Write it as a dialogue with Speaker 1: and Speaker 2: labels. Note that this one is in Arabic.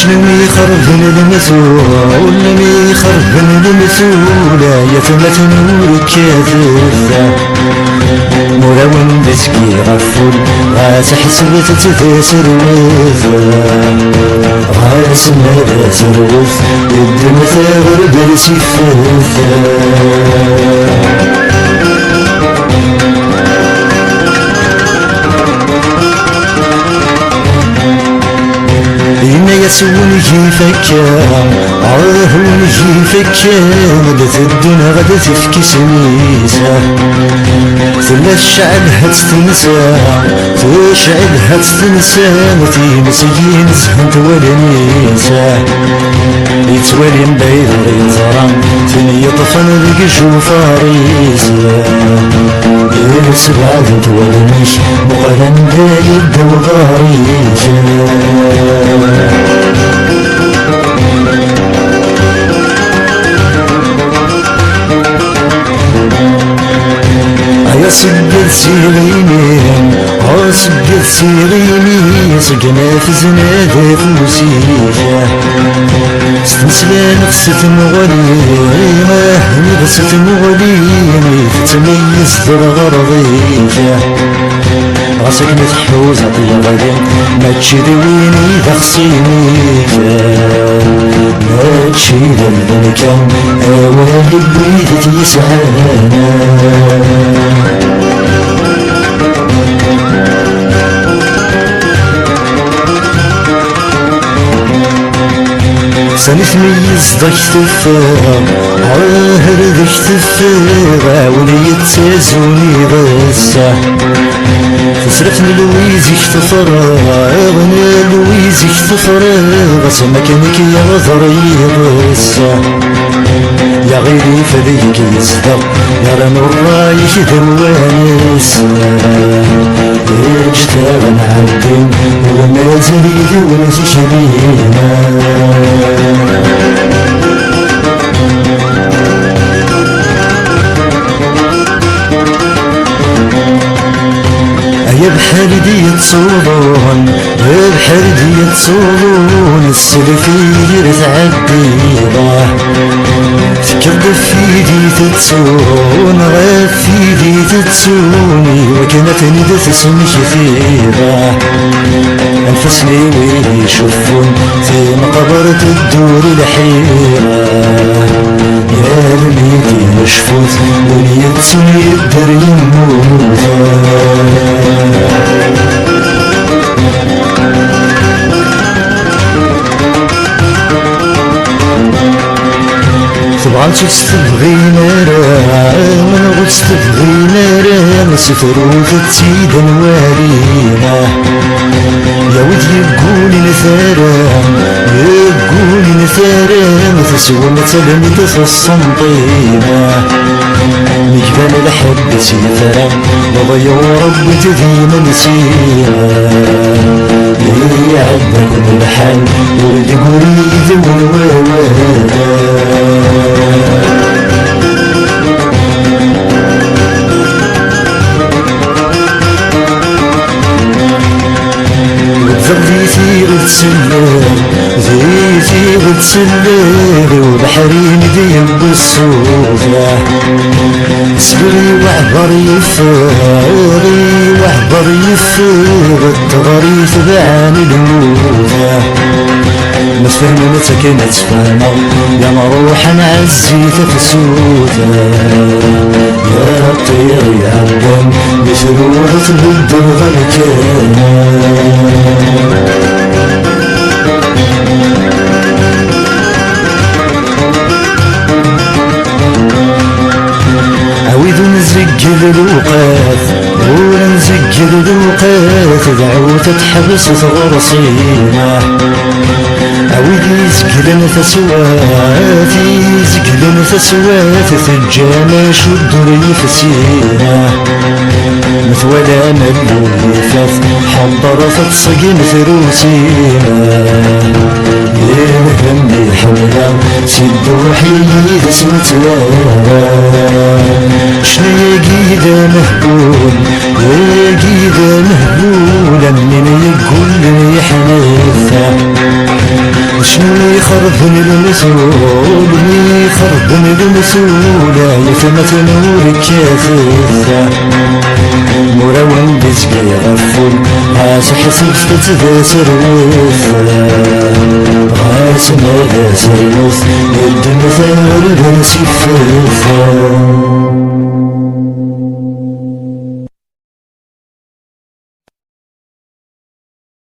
Speaker 1: شنو يخربن المسؤول اللي يخربن المسؤول يا ثمة نورك يا ذرة مراون بسكي غفول غاس حسبت تتسر وذا غاس ماذا سروف الدم ثغر بالسفاثة يسون جيفك عاهون جيفك مدت الدنيا غدا تفكي سميسة ثلاث شعل هتستنسى تشعل هتستنسى متيمسيين زهنت ولا نيسة يتولي مبيض يزران ثني طفن القشو فاريسة سبعة تولمش مقرن بايد وغاريسة يا سجل سيريني سجل سيريني سقنا في زنادة فوسيجة ستنسلان قصة مغليمة قصة مغليمة تتميز بالغرضيجة راسك متحوز عطية غادي ما تشدويني ذا خصينيجة ما تشيد المكان اوالي بيدتي يسعانا سنتميز ضيك تفاغ عاهر ذيك تفاغ ولي يتسازوني غسة تسرفني لويزيك تفراغ انا لويزيك تفراغ سمكنك يا غضري غسة يا غيري فذيك يصدق يا رنور رايك دوانسة اجتاغ نعدين وما زريدي ولا شبينا يا بحر دي تصولون يا بحر دي تصولون السلفي تعديضه تكرد في دي تتصون غير في دي تتصوني وكانت ندى تسمي كثيرة انفسني ويشوفون في مقبرة الدور الحيرة يا لميتي مشفوت وليتسمي يقدر يموت طبعا تستبغينا من غد تستبغينا سفروت تسيد نوارينا يا ودي يقولي نثارا يقولي نثارا تسوى مثلا تفصن طينا مجبال الحب سيثرا وضيع رب تديما نسيرا يعدك من الحال ولد قريد والواوانا زيتي وتسلم زيتي وتسلم وبحرين ديب الصوفة سبري وعبر يفاري وعبر يفار التغري تبعاني الموفة متفهمة متكنة تفهمة يا مروح نعزي تفسوفة يا طير يا عبدان بشروحة بالدر غلكانا عويد نزقل الوقات ونزقل الوقات دعوة تحبس غرصينا عويد يزقل نفسوات يزقل نفسوات ثجانا شدر يفسينا مثولا ملو يفاف حضر فتصقين ثروسينا يا مهمي حولا سد روحي تسمتنا شنو يا قيدة مهبول يا قيدة مهبولة من يقول لي حنيفة شني خربني المسؤول مي خربني المسؤول يا فما تنورك يا خيخة مورا وين بيتك يغفل عاش حسبت تتذاسر ويخلا عاش ما ذاسر نص الدنيا ثار بنسي فيخة